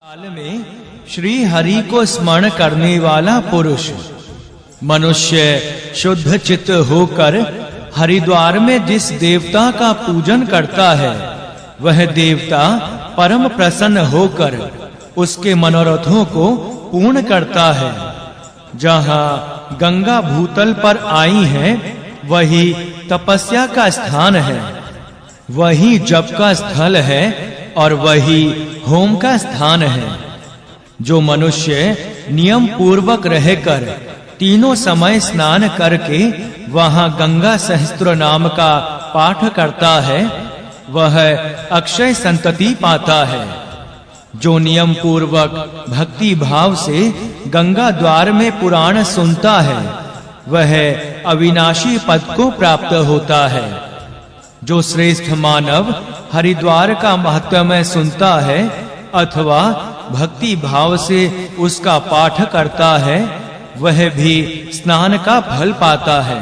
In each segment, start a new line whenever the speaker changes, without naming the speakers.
काल में श्री हरि को स्मरण करने वाला पुरुष मनुष्य शुद्ध चित्त होकर हरिद्वार में जिस देवता का पूजन करता है वह देवता परम प्रसन्न होकर उसके मनोरथों को पूर्ण करता है। जहाँ गंगा भूतल पर आई है वही तपस्या का स्थान है, वही जप का स्थल है और वही होम का स्थान है। जो मनुष्य नियम पूर्वक रहकर तीनों समय स्नान करके वहां गंगा सहस्त्र नाम का पाठ करता है वह अक्षय संतति पाता है। जो नियम पूर्वक भक्ति भाव से गंगा द्वार में पुराण सुनता है वह अविनाशी पद को प्राप्त होता है। जो श्रेष्ठ मानव हरिद्वार का महत्वमय सुनता है अथवा भक्ति भाव से उसका पाठ करता है वह भी स्नान का फल पाता है।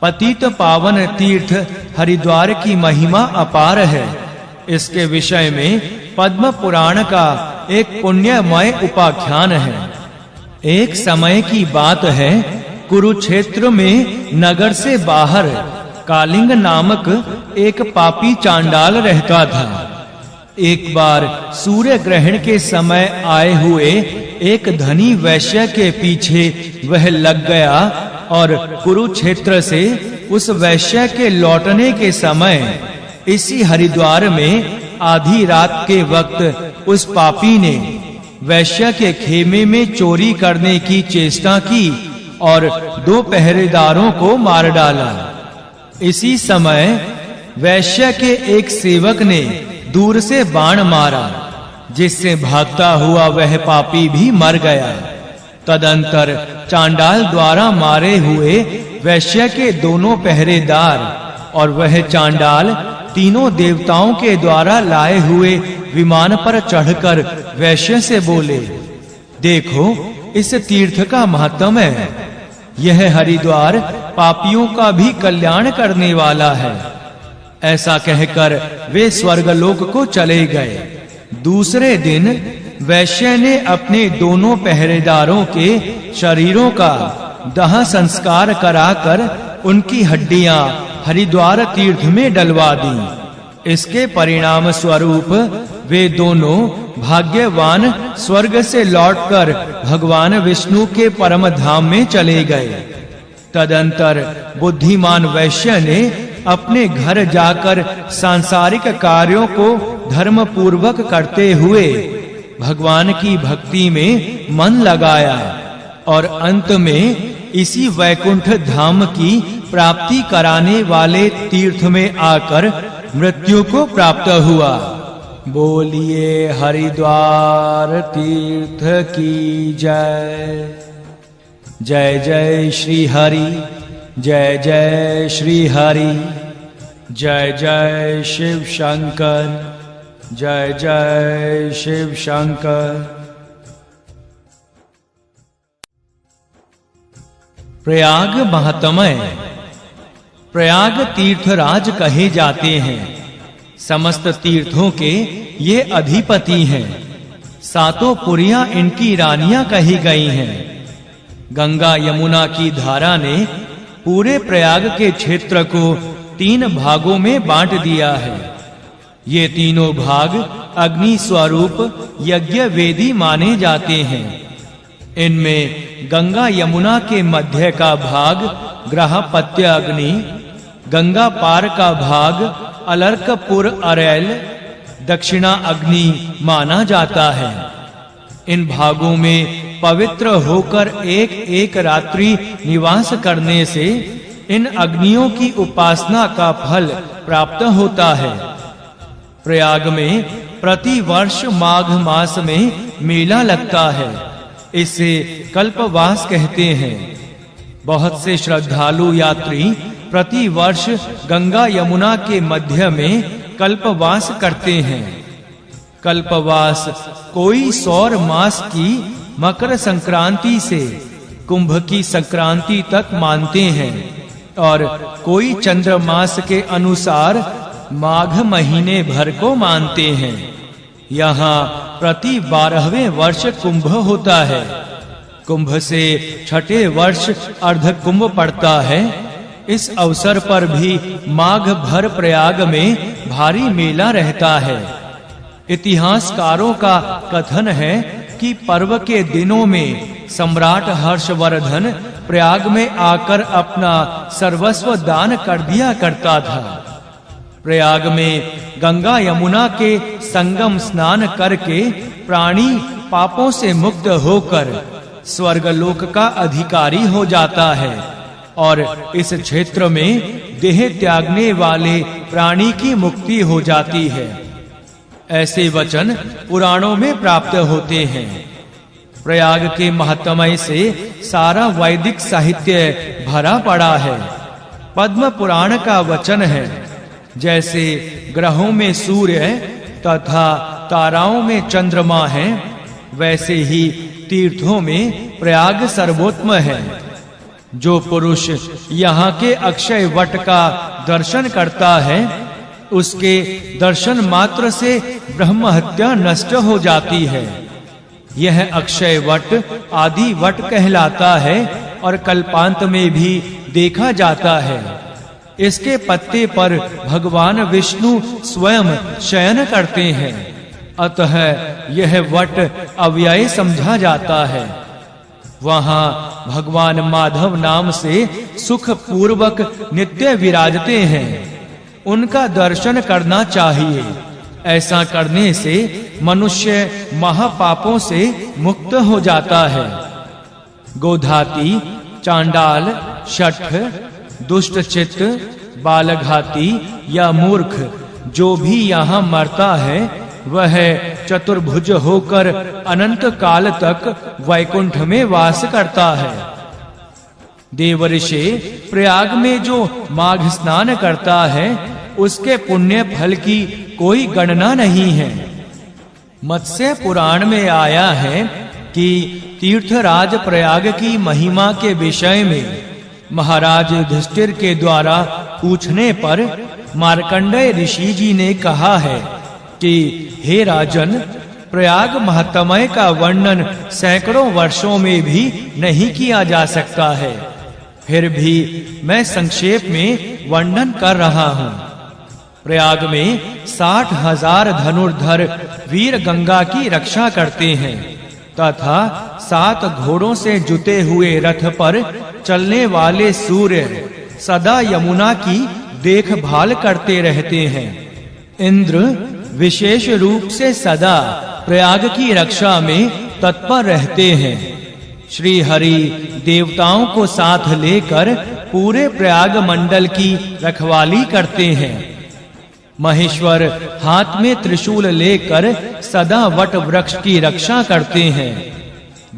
पतित पावन तीर्थ हरिद्वार की महिमा अपार है। इसके विषय में पद्म पुराण का एक पुण्यमय उपाख्यान है। एक समय की बात है, कुरुक्षेत्र में नगर से बाहर कालिंग नामक एक पापी चांडाल रहता था। एक बार सूर्य ग्रहण के समय आए हुए एक धनी वैश्य के पीछे वह लग गया और कुरुक्षेत्र से उस वैश्य के लौटने के समय इसी हरिद्वार में आधी रात के वक्त उस पापी ने वैश्य के खेमे में चोरी करने की चेष्टा की और 2 पहरेदारों को मार डाला। इसी समय वैश्य के एक सेवक ने दूर से बाण मारा जिससे भागता हुआ वह पापी भी मर गया। तदंतर चांडाल द्वारा मारे हुए वैश्य के 2 पहरेदार और वह चांडाल तीनों देवताओं के द्वारा लाए हुए विमान पर चढ़कर वैश्य से बोले, देखो इस तीर्थ का महत्व है। यह हरिद्वार पापियों का भी कल्याण करने वाला है। ऐसा कहकर वे स्वर्गलोक को चले गए। दूसरे दिन वैश्य ने अपने 2 पहरेदारों के शरीरों का दाह संस्कार कराकर उनकी हड्डियां हरिद्वार तीर्थ में डलवा दी। इसके परिणाम स्वरूप वे दोनों भाग्यवान स्वर्ग से लौटकर भगवान विष्णु के परम धाम में चले गए। तदंतर बुद्धिमान वैश्य ने अपने घर जाकर सांसारिक कार्यों को धर्म पूर्वक करते हुए भगवान की भक्ति में मन लगाया और अंत में इसी वैकुंठ धाम की प्राप्ति कराने वाले तीर्थ में आकर मृत्यु को प्राप्त हुआ। बोलिए हरिद्वार तीर्थ की जय। जय जय श्री हरि, जय जय श्री हरि, जय जय शिव शंकर, जय जय शिव शंकर। प्रयाग महात्मय। प्रयाग तीर्थराज कहे जाते हैं। समस्त तीर्थों के ये अधिपति हैं। 7 पुरियां इनकी रानियां कही गई हैं। गंगा यमुना की धारा ने पूरे प्रयाग के क्षेत्र को 3 भागों में बांट दिया है। ये तीनों भाग अग्नि स्वरूप यज्ञ वेदी माने जाते हैं। इनमें गंगा यमुना के मध्य का भाग ग्रहपत्य अग्नि, गंगा पार का भाग अलर्कपुर अरैल दक्षिणा अग्नि माना जाता है। इन भागों में पवित्र होकर एक रात्रि निवास करने से इन अग्नियों की उपासना का फल प्राप्त होता है। प्रयाग में प्रति वर्ष माघ मास में मेला लगता है। इसे कल्पवास कहते हैं। बहुत से श्रद्धालु यात्री प्रति वर्ष गंगा यमुना के मध्य में कल्पवास करते हैं। कल्पवास कोई सौर मास की मकर संक्रांति से कुंभ की संक्रांति तक मानते हैं और कोई चंद्रमास के अनुसार माघ महीने भर को मानते हैं। यहाँ प्रति 12वें वर्ष कुंभ होता है। कुंभ से छठे वर्ष अर्ध कुंभ पड़ता है। इस अवसर पर भी माघ भर प्रयाग में भारी मेला रहता है। इतिहासकारों का कथन है कि पर्व के दिनों में सम्राट हर्षवर्धन प्रयाग में आकर अपना सर्वस्व दान कर दिया करता था। प्रयाग में गंगा यमुना के संगम स्नान करके प्राणी पापों से मुक्त होकर स्वर्गलोक का अधिकारी हो जाता है और इस क्षेत्र में देह त्यागने वाले प्राणी की मुक्ति हो जाती है। ऐसे वचन पुराणों में प्राप्त होते हैं। प्रयाग के महात्म्य से सारा वैदिक साहित्य भरा पड़ा है। पद्म पुराण का वचन है, जैसे ग्रहों में सूर्य तथा ताराओं में चंद्रमा है, वैसे ही तीर्थों में प्रयाग सर्वोत्तम है। जो पुरुष यहाँ के अक्षय वट का दर्शन करता है, उसके दर्शन मात्र से ब्रह्म हत्या नष्ट हो जाती है। यह अक्षय वट आदि वट कहलाता है और कल्पांत में भी देखा जाता है। इसके पत्ते पर भगवान विष्णु स्वयं शयन करते हैं, अतः यह वट अव्यय समझा जाता है। वहां भगवान माधव नाम से सुख पूर्वक नित्य विराजते हैं। उनका दर्शन करना चाहिए। ऐसा करने से मनुष्य महापापों से मुक्त हो जाता है। गोधाती, चांडाल, शठ, दुष्टचित्त, बालघाती या मूर्ख जो भी यहाँ मरता है, वह चतुर्भुज होकर अनंत काल तक वैकुंठ में वास करता है। देवर्षि प्रयाग में जो माघ स्नान करता है, उसके पुण्य फल की कोई गणना नहीं है। मत्स्य पुराण में आया है कि तीर्थराज प्रयाग की महिमा के विषय में महाराज युधिष्ठिर के द्वारा पूछने पर मार्कंडेय ऋषि जी ने कहा है कि हे राजन, प्रयाग महात्म्य का वर्णन सैकड़ों वर्षों में भी नहीं किया जा सकता है। फिर भी मैं संक्षेप में वर्णन कर रहा हूँ। प्रयाग में 60,000 धनुर्धर वीर गंगा की रक्षा करते हैं तथा 7 घोड़ों से जुते हुए रथ पर चलने वाले सूर्य सदा यमुना की देखभाल करते रहते हैं। इंद्र विशेष रूप से सदा प्रयाग की रक्षा में तत्पर रहते हैं। श्री हरि देवताओं को साथ लेकर पूरे प्रयाग मंडल की रखवाली करते हैं। महेश्वर हाथ में त्रिशूल लेकर सदा वट वृक्ष की रक्षा करते हैं।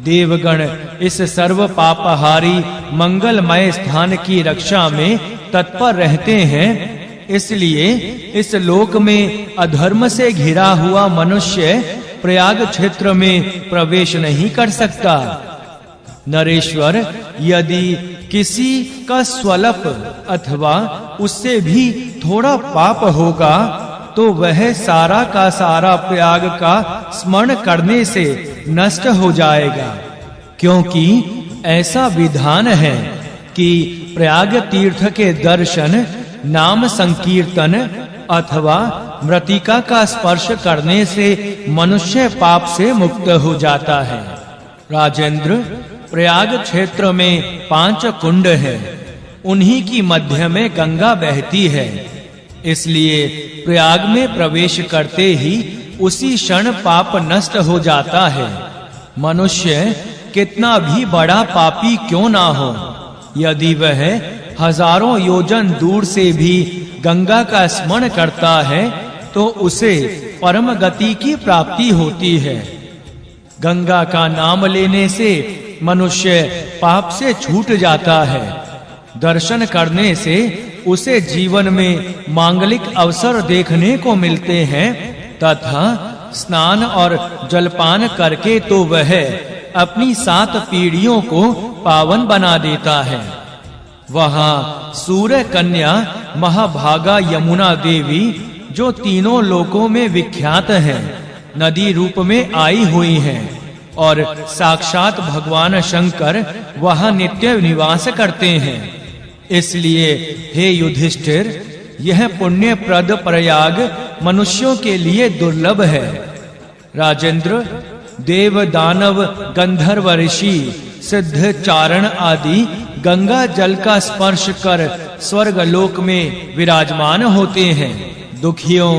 देवगण इस सर्व पापहारी मंगलमय स्थान की रक्षा में तत्पर रहते हैं। इसलिए इस लोक में अधर्म से घिरा हुआ मनुष्य प्रयाग क्षेत्र में प्रवेश नहीं कर सकता। नरेश्वर, यदि किसी का स्वल्प अथवा उससे भी थोड़ा पाप होगा, तो वह सारा का सारा प्रयाग का स्मरण करने से नष्ट हो जाएगा, क्योंकि ऐसा विधान है कि प्रयाग तीर्थ के दर्शन, नाम संकीर्तन अथवा मृतिका का स्पर्श करने से मनुष्य पाप से मुक्त हो जाता है। राजेंद्र, प्रयाग क्षेत्र में 5 कुंड हैं। उन्हीं की मध्य में गंगा बहती है। इसलिए प्रयाग में प्रवेश करते ही उसी क्षण पाप नष्ट हो जाता है। मनुष्य कितना भी बड़ा पापी क्यों ना हो, यदि वह हजारों योजन दूर से भी गंगा का स्मरण करता है, तो उसे परम गति की प्राप्ति होती है। गंगा का नाम लेने से मनुष्य पाप से छूट जाता है। दर्शन करने से उसे जीवन में मांगलिक अवसर देखने को मिलते हैं तथा स्नान और जलपान करके तो वह अपनी 7 पीढ़ियों को पावन बना देता है। वहां सूर्य कन्या महाभागा यमुना देवी, जो तीनों लोकों में विख्यात है, नदी रूप में आई हुई हैं और साक्षात भगवान शंकर वहां नित्य निवास करते हैं। इसलिए हे युधिष्ठिर, यह पुण्य प्रद प्रयाग मनुष्यों के लिए दुर्लभ है। राजेंद्र, देव दानव गंधर्व ऋषि सिद्ध चारण आदि गंगा जल का स्पर्श कर स्वर्ग लोक में विराजमान होते हैं। दुखियों,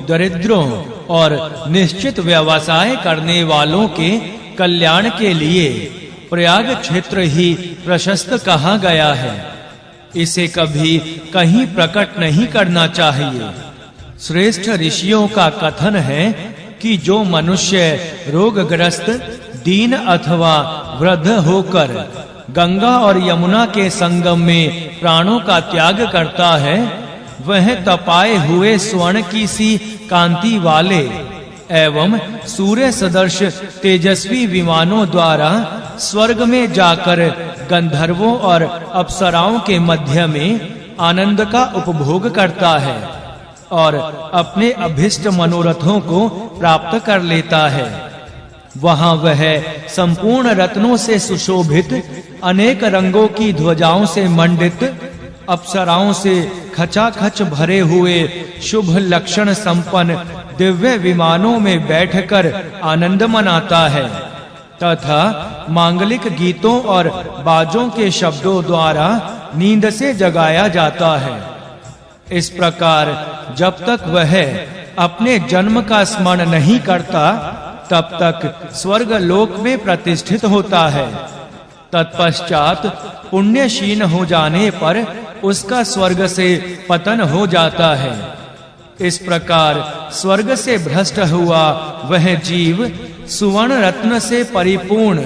दरिद्रों और निश्चित व्यवसाय करने वालों के कल्याण के लिए प्रयाग क्षेत्र ही प्रशस्त कहा गया है। इसे कभी कहीं प्रकट नहीं करना चाहिए। श्रेष्ठ ऋषियों का कथन है कि जो मनुष्य रोगग्रस्त, दीन अथवा वृद्ध होकर गंगा और यमुना के संगम में प्राणों का त्याग करता है, वह तपाए हुए स्वर्ण की सी कांति वाले एवं सूर्य सदृश तेजस्वी विमानों द्वारा स्वर्ग में जाकर गंधर्वों और अप्सराओं के मध्य में आनंद का उपभोग करता है और अपने अभिष्ट मनोरथों को प्राप्त कर लेता है। वहां वह संपूर्ण रत्नों से सुशोभित, अनेक रंगों की ध्वजाओं से मंडित, अप्सराओं से खचाखच भरे हुए, शुभ लक्षण संपन्न दिव्य विमानों में बैठकर आनंद मनाता है तथा मांगलिक गीतों और बाजों के शब्दों द्वारा नींद से जगाया जाता है। इस प्रकार जब तक वह अपने जन्म का स्मरण नहीं करता, तब तक स्वर्ग लोक में प्रतिष्ठित होता है। तत्पश्चात पुण्यशीन हो जाने पर उसका स्वर्ग से पतन हो जाता है। इस प्रकार स्वर्ग से भ्रष्ट हुआ वह जीव सुवर्ण रत्न से परिपूर्ण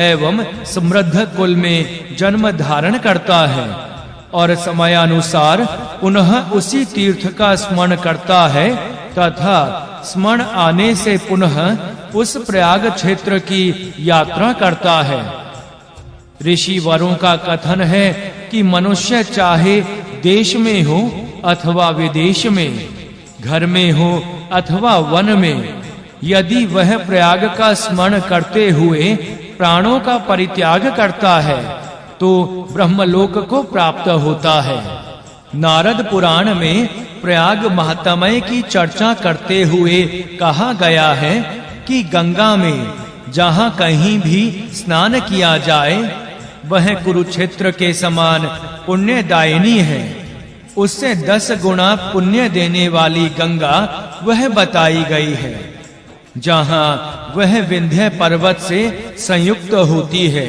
एवं समृद्ध कुल में जन्म धारण करता है और समयानुसार पुनः उसी तीर्थ का स्मरण करता है तथा स्मरण आने से पुनः उस प्रयाग क्षेत्र की यात्रा करता है। ऋषि वरों का कथन है कि मनुष्य चाहे देश में हो अथवा विदेश में, घर में हो अथवा वन में, यदि वह प्रयाग का स्मरण करते हुए प्राणों का परित्याग करता है तो ब्रह्मलोक को प्राप्त होता है। नारद पुराण में प्रयाग महात्म्य की चर्चा करते हुए कहा गया है कि गंगा में जहाँ कहीं भी स्नान किया जाए वह कुरुक्षेत्र के समान पुण्यदायिनी है। उससे 10 गुना पुण्य देने वाली गंगा वह बताई गई है, जहाँ वह विंध्य पर्वत से संयुक्त होती है।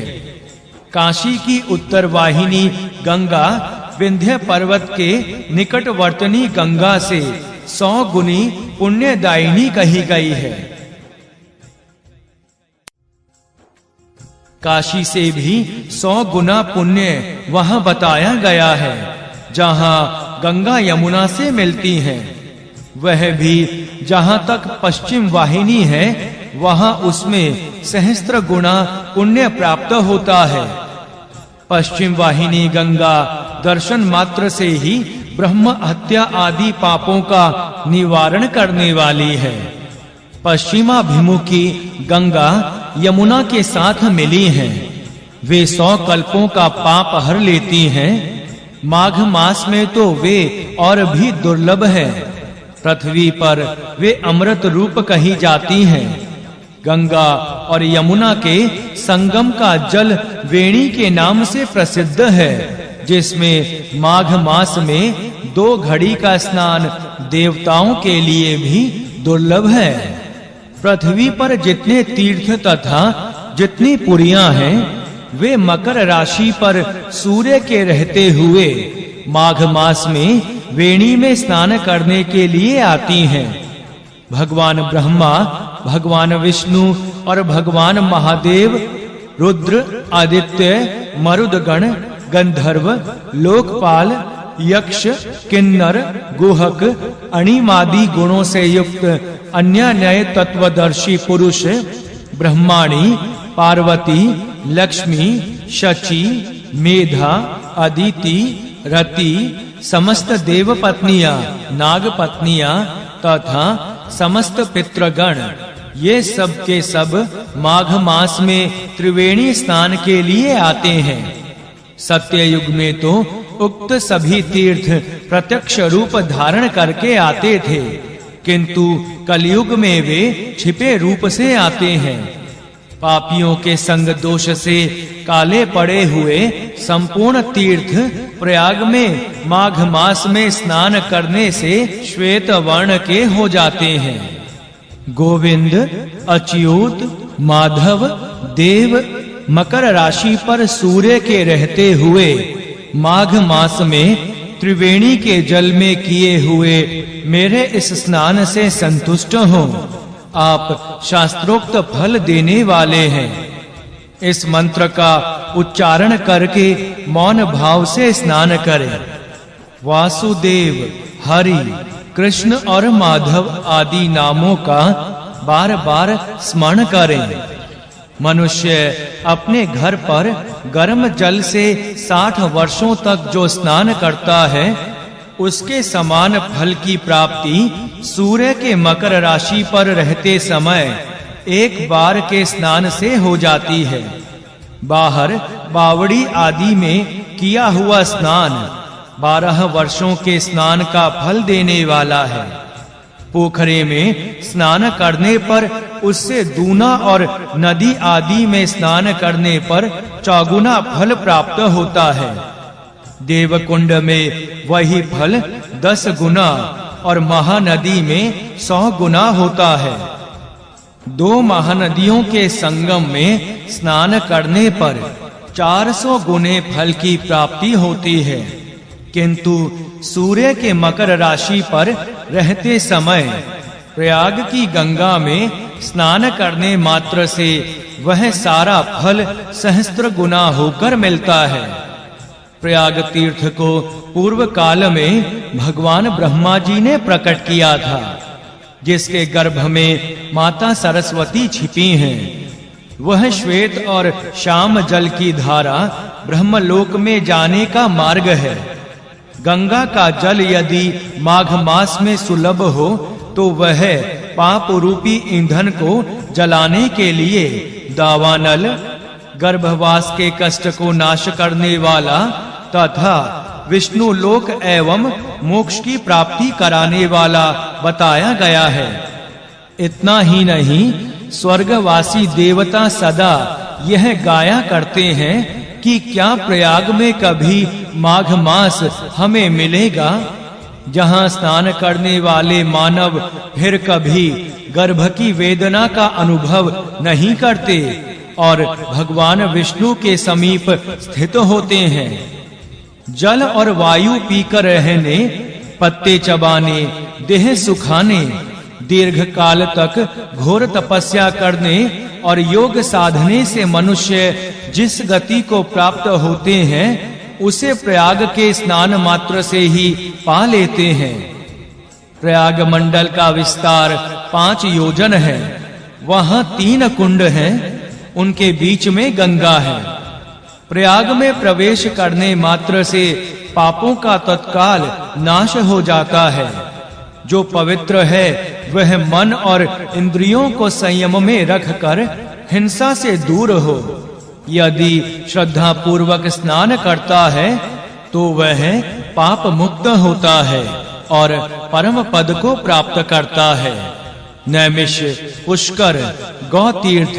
काशी की उत्तर वाहिनी गंगा विंध्य पर्वत के निकटवर्तनी गंगा से 100 गुनी पुण्यदायिनी कही गई है। काशी से भी 100 गुना पुण्य वहां बताया गया है, जहां गंगा यमुना से मिलती हैं। वह भी जहां तक पश्चिम वाहिनी है वहां उसमें सहस्त्र गुना पुण्य प्राप्त होता है। पश्चिम वाहिनी गंगा दर्शन मात्र से ही ब्रह्म हत्या आदि पापों का निवारण करने वाली है। पश्चिमाभिमुखी गंगा यमुना के साथ मिली हैं। वे 100 कल्पों का पाप हर लेती हैं। माघ मास में तो वे और भी दुर्लभ है। पृथ्वी पर वे अमृत रूप कही जाती हैं। गंगा और यमुना के संगम का जल वेणी के नाम से प्रसिद्ध है, जिसमें माघ मास में 2 घड़ी का स्नान देवताओं के लिए भी दुर्लभ है। पृथ्वी पर जितने तीर्थ तथा जितनी पुरियां हैं, वे मकर राशि पर सूर्य के रहते हुए माघ मास में वेणी में स्नान करने के लिए आती हैं। भगवान ब्रह्मा, भगवान विष्णु और भगवान महादेव, रुद्र, आदित्य, मरुदगण, गंधर्व, लोकपाल, यक्ष, किन्नर, गुहक, अणिमादि गुणों से युक्त अन्य नए तत्वदर्शी पुरुष ब्रह्माणी, पार्वती, लक्ष्मी, शची, मेधा, अदिति, रति, समस्त देव पत्नियां, नाग पत्नियां तथा समस्त पितृगण ये सब के सब माघ मास में त्रिवेणी स्नान के लिए आते हैं। सत्य युग में तो उक्त सभी तीर्थ प्रत्यक्ष रूप धारण करके आते थे, किंतु कलयुग में वे छिपे रूप से आते हैं। पापियों के संग दोष से काले पड़े हुए संपूर्ण तीर्थ प्रयाग में माघ मास में स्नान करने से श्वेत वर्ण के हो जाते हैं। गोविंद, अच्युत, माधव, देव मकर राशि पर सूर्य के रहते हुए माघ मास में त्रिवेणी के जल में किए हुए मेरे इस स्नान से संतुष्ट हो। आप शास्त्रोक्त फल देने वाले हैं। इस मंत्र का उच्चारण करके मौन भाव से स्नान करें। वासुदेव, हरि, कृष्ण और माधव आदि नामों का बार-बार स्मरण करें। मनुष्य अपने घर पर गर्म जल से 60 वर्षों तक जो स्नान करता है, उसके समान फल की प्राप्ति सूर्य के मकर राशि पर रहते समय एक बार के स्नान से हो जाती है। बाहर बावड़ी आदि में किया हुआ स्नान 12 वर्षों के स्नान का फल देने वाला है। पोखरे में स्नान करने पर उससे दूना और नदी आदि में स्नान करने पर चौगुना फल प्राप्त होता है। देवकुंड में वही फल 10 गुना और महानदी में 100 गुना होता है। 2 महानदियों के संगम में स्नान करने पर 400 गुने फल की प्राप्ति होती है, किंतु सूर्य के मकर राशि पर रहते समय प्रयाग की गंगा में स्नान करने मात्र से वह सारा फल सहस्त्र गुना होकर मिलता है। प्रयाग तीर्थ को पूर्व काल में भगवान ब्रह्मा जी ने प्रकट किया था, जिसके गर्भ में माता सरस्वती छिपी हैं। वह श्वेत और श्याम जल की धारा ब्रह्मलोक में जाने का मार्ग है। गंगा का जल यदि माघ मास में सुलभ हो तो वह पाप रूपी ईंधन को जलाने के लिए दावानल, गर्भवास के कष्ट को नाश करने वाला तथा विष्णु लोक एवं मोक्ष की प्राप्ति कराने वाला बताया गया है। इतना ही नहीं, स्वर्गवासी देवता सदा यह गाया करते हैं कि क्या प्रयाग में कभी माघ मास हमें मिलेगा, जहां स्नान करने वाले मानव फिर कभी गर्भ की वेदना का अनुभव नहीं करते और भगवान विष्णु के समीप स्थित होते हैं। जल और वायु पीकर रहने, पत्ते चबाने, देह सुखाने, दीर्घ काल तक घोर तपस्या करने और योग साधने से मनुष्य जिस गति को प्राप्त होते हैं, उसे प्रयाग के स्नान मात्र से ही पा लेते हैं। प्रयाग मंडल का विस्तार 5 योजन है। वहां 3 कुंड हैं, उनके बीच में गंगा है। प्रयाग में प्रवेश करने मात्र से पापों का तत्काल नाश हो जाता है। जो पवित्र है वह मन और इंद्रियों को संयम में रखकर हिंसा से दूर हो। यदि श्रद्धा पूर्वक स्नान करता है तो वह पाप मुक्त होता है और परम पद को प्राप्त करता है। नैमिष, पुष्कर, गौ तीर्थ,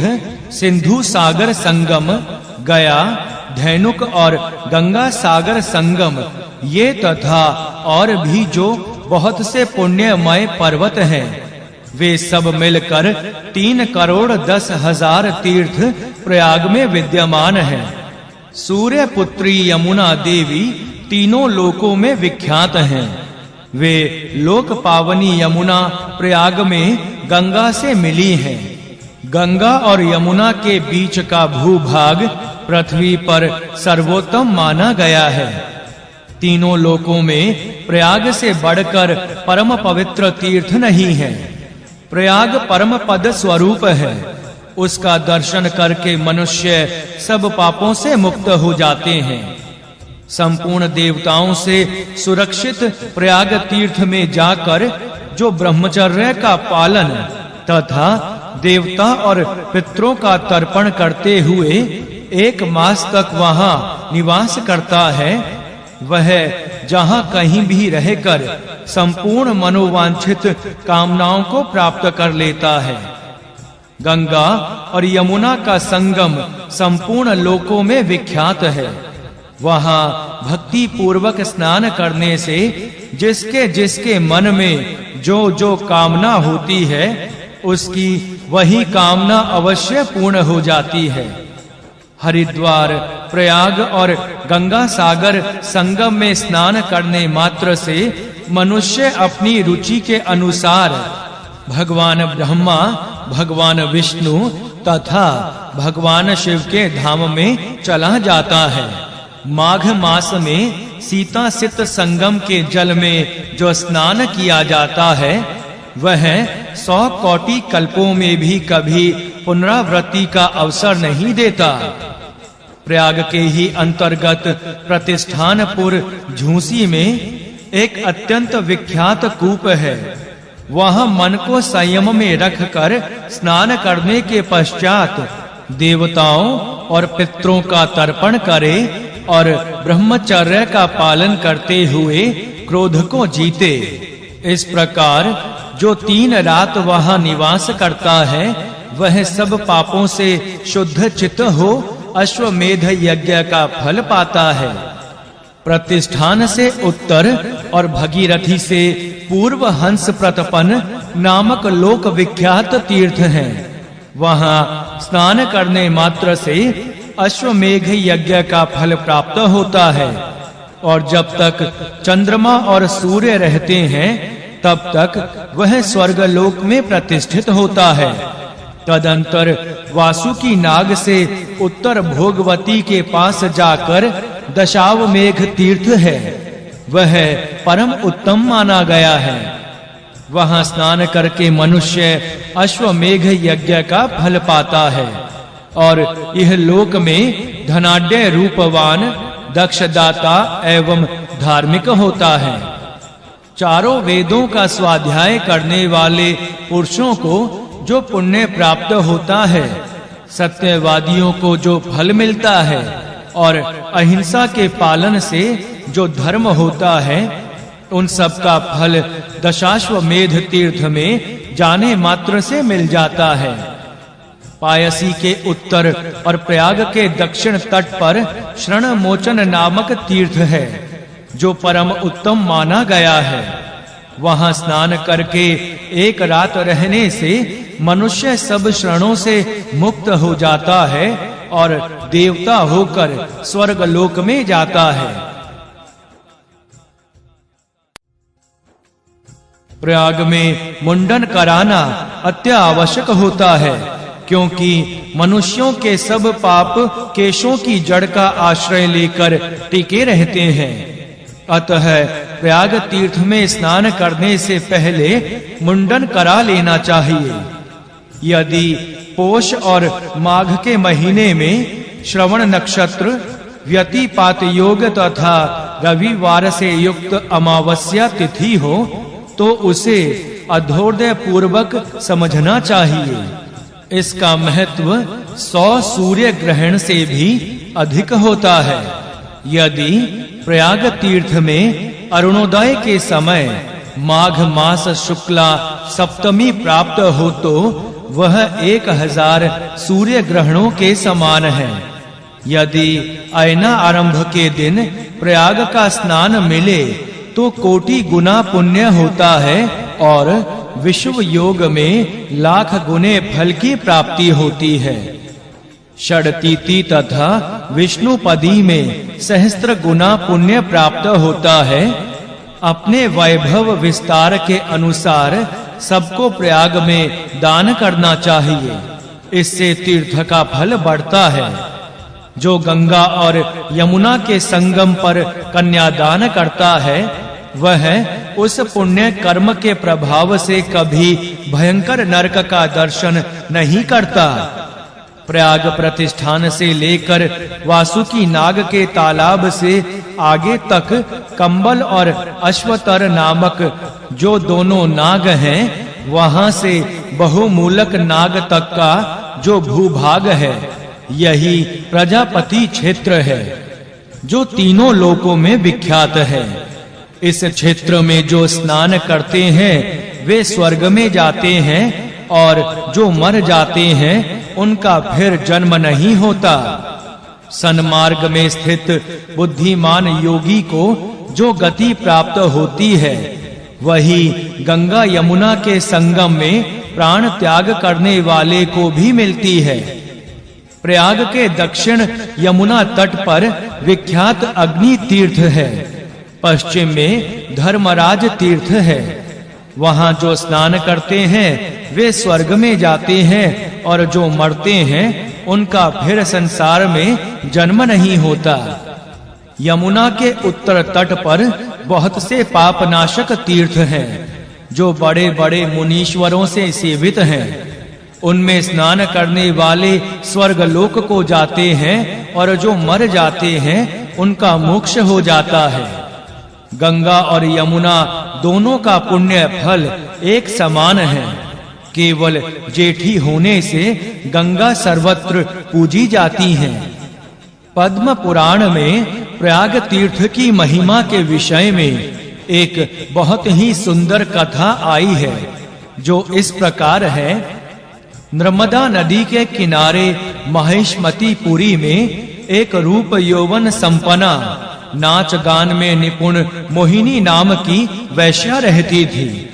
सिंधु सागर संगम, गया, धैनुक और गंगा सागर संगम, ये तथा और भी जो बहुत से पुण्यमय पर्वत हैं, वे सब मिलकर 3,10,000 तीर्थ प्रयाग में विद्यमान हैं। सूर्य पुत्री यमुना देवी तीनों लोकों में विख्यात हैं। वे लोक पावनी यमुना प्रयाग में गंगा से मिली हैं। गंगा और यमुना के बीच का भूभाग पृथ्वी पर सर्वोत्तम माना गया है। तीनों लोकों में प्रयाग से बढ़कर परम पवित्र तीर्थ नहीं है। प्रयाग परम पद स्वरूप है। उसका दर्शन करके मनुष्य सब पापों से मुक्त हो जाते हैं। संपूर्ण देवताओं से सुरक्षित प्रयाग तीर्थ में जाकर जो ब्रह्मचर्य का पालन तथा देवता और पितरों का तर्पण करते हुए 1 मास तक वहां निवास करता है, वह जहां कहीं भी रहकर संपूर्ण मनोवांछित कामनाओं को प्राप्त कर लेता है। गंगा और यमुना का संगम संपूर्ण लोकों में विख्यात है। वहां भक्ति पूर्वक स्नान करने से जिसके जिसके मन में जो जो कामना होती है उसकी वही कामना अवश्य पूर्ण हो जाती है। हरिद्वार, प्रयाग और गंगा सागर संगम में स्नान करने मात्र से मनुष्य अपनी रुचि के अनुसार भगवान ब्रह्मा, भगवान विष्णु तथा भगवान शिव के धाम में चला जाता है। माघ मास में सीता सित संगम के जल में जो स्नान किया जाता है वह 100 कोटि कल्पों में भी कभी पुनरावृत्ति का अवसर नहीं देता। प्रयाग के ही अंतर्गत प्रतिष्ठानपुर झूसी में एक अत्यंत विख्यात कूप है। वहां मन को संयम में रखकर स्नान करने के पश्चात देवताओं और पितरों का तर्पण करे और ब्रह्मचर्य का पालन करते हुए क्रोध को जीते। इस प्रकार जो 3 रात वहां निवास करता है वह सब पापों से शुद्ध चित्त हो अश्वमेध यज्ञ का फल पाता है। प्रतिष्ठान से उत्तर और भगीरथी से पूर्व हंस प्रतपन नामक लोक विख्यात तीर्थ हैं। वहां स्नान करने मात्र से अश्वमेघ यज्ञ का फल प्राप्त होता है और जब तक चंद्रमा और सूर्य रहते हैं तब तक वह स्वर्गलोक में प्रतिष्ठित होता है। तदंतर वासुकी नाग से उत्तर भोगवती के पास जाकर दशावमेघ तीर्थ है, वह परम उत्तम माना गया है। वहां स्नान करके मनुष्य अश्वमेघ यज्ञ का फल पाता है और यह लोक में धनाढ्य रूपवान दक्षदाता एवं धार्मिक होता है। चारों वेदों का स्वाध्याय करने वाले पुरुषों को जो पुण्य प्राप्त होता है, सत्यवादियों को जो फल मिलता है और अहिंसा के पालन से जो धर्म होता है, उन सब का फल दशाश्वमेध तीर्थ में जाने मात्र से मिल जाता है। पायसी के उत्तर और प्रयाग के दक्षिण तट पर शरण मोचन नामक तीर्थ है जो परम उत्तम माना गया है। वहां स्नान करके 1 रात रहने से मनुष्य सब शरणों से मुक्त हो जाता है और देवता होकर स्वर्ग लोक में जाता है। प्रयाग में मुंडन कराना अत्यावश्यक होता है क्योंकि मनुष्यों के सब पाप केशों की जड़ का आश्रय लेकर टिके रहते हैं। अतः प्रयाग तीर्थ में स्नान करने से पहले मुंडन करा लेना चाहिए। यदि पोष और माघ के महीने में श्रवण नक्षत्र, व्यतिपात योग तथा रविवार से युक्त अमावस्या तिथि हो तो उसे अधोदय पूर्वक समझना चाहिए। इसका महत्व 100 सूर्य ग्रहण से भी अधिक होता है। यदि प्रयाग तीर्थ में अरुणोदय के समय माघ मास शुक्ला सप्तमी प्राप्त हो तो वह 1000 सूर्य ग्रहणों के समान है। यदि अयना आरंभ के दिन प्रयाग का स्नान मिले तो कोटि गुना पुण्य होता है और विश्व योग में लाख गुने फल की प्राप्ति होती है। षडतीति तथा विष्णुपदी में सहस्त्र गुना पुण्य प्राप्त होता है। अपने वैभव विस्तार के अनुसार सबको प्रयाग में दान करना चाहिए। इससे तीर्थ का फल बढ़ता है। जो गंगा और यमुना के संगम पर कन्यादान करता है वह उस पुण्य कर्म के प्रभाव से कभी भयंकर नरक का दर्शन नहीं करता। प्रयाग प्रतिष्ठान से लेकर वासुकी नाग के तालाब से आगे तक कंबल और अश्वतर नामक जो दोनों नाग हैं वहां से बहुमूलक नाग तक का जो भूभाग है, यही प्रजापति क्षेत्र है, जो तीनों लोकों में विख्यात है। इस क्षेत्र में जो स्नान करते हैं वे स्वर्ग में जाते हैं, और जो मर जाते हैं उनका फिर जन्म नहीं होता। सन्मार्ग में स्थित बुद्धिमान योगी को जो गति प्राप्त होती है, वही गंगा यमुना के संगम में प्राण त्याग करने वाले को भी मिलती है। प्रयाग के दक्षिण यमुना तट पर विख्यात अग्नि तीर्थ है, पश्चिम में धर्मराज तीर्थ है। वहां जो स्नान करते हैं वे स्वर्ग में जाते हैं, और जो मरते हैं उनका फिर संसार में जन्म नहीं होता। यमुना के उत्तर तट पर बहुत से पापनाशक तीर्थ हैं, जो बड़े-बड़े मुनीश्वरों से सेवित हैं। उनमें स्नान करने वाले स्वर्गलोक को जाते हैं, और जो मर जाते हैं उनका मोक्ष हो जाता है। गंगा और यमुना दोनों का पुण्य फल एक समान है। केवल जेठी होने से गंगा सर्वत्र पूजी जाती हैं। पद्म पुराण में प्रयाग तीर्थ की महिमा के विषय में एक बहुत ही सुंदर कथा आई है, जो इस प्रकार है। नर्मदा नदी के किनारे महिष्मतीपुरी में एक रूप यौवन संपन्ना, नाच गान में निपुण मोहिनी नाम की वैश्या रहती थी।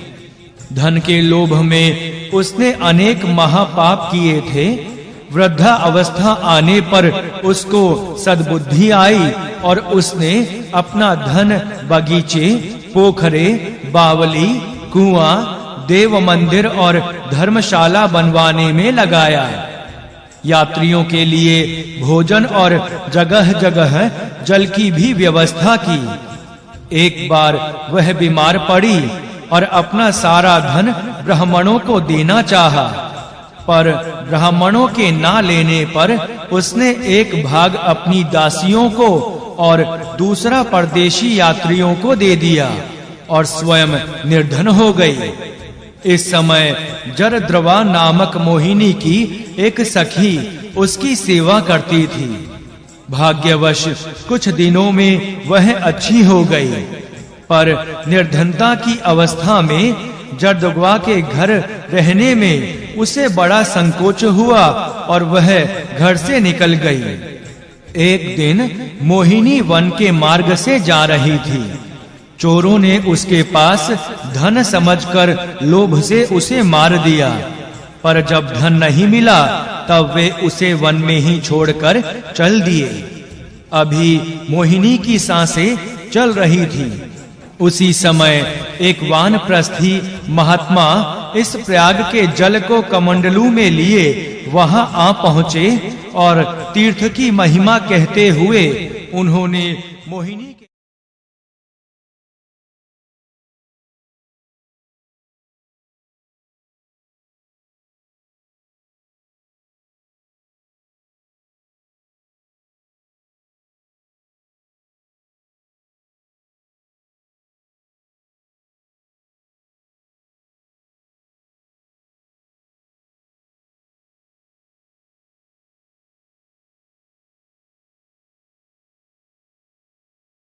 धन के लोभ में उसने अनेक महापाप किए थे। वृद्धा अवस्था आने पर उसको सद्बुद्धि आई, और उसने अपना धन बगीचे, पोखरे, बावली, कुआं, देव मंदिर और धर्मशाला बनवाने में लगाया। यात्रियों के लिए भोजन और जगह-जगह जल की भी व्यवस्था की। एक बार वह बीमार पड़ी और अपना सारा धन ब्राह्मणों को देना चाहा, पर ब्राह्मणों के ना लेने पर उसने एक भाग अपनी दासियों को और दूसरा परदेशी यात्रियों को दे दिया, और स्वयं निर्धन हो गई। इस समय जरद्रवा नामक मोहिनी की एक सखी उसकी सेवा करती थी। भाग्यवश कुछ दिनों में वह अच्छी हो गई, पर निर्धनता की अवस्था में जरद्रवा के घर रहने में उसे बड़ा संकोच हुआ, और वह घर से निकल गई। एक दिन मोहिनी वन के मार्ग से जा रही थी। चोरों ने उसके पास धन समझकर लोभ से उसे मार दिया, पर जब धन नहीं मिला तब वे उसे वन में ही छोड़कर चल दिए। अभी मोहिनी की सांसें चल रही थी। उसी समय एक वानप्रस्थी महात्मा इस प्रयाग के जल को कमंडलू में लिए वहां आ पहुंचे, और तीर्थ की महिमा कहते हुए उन्होंने मोहिनी के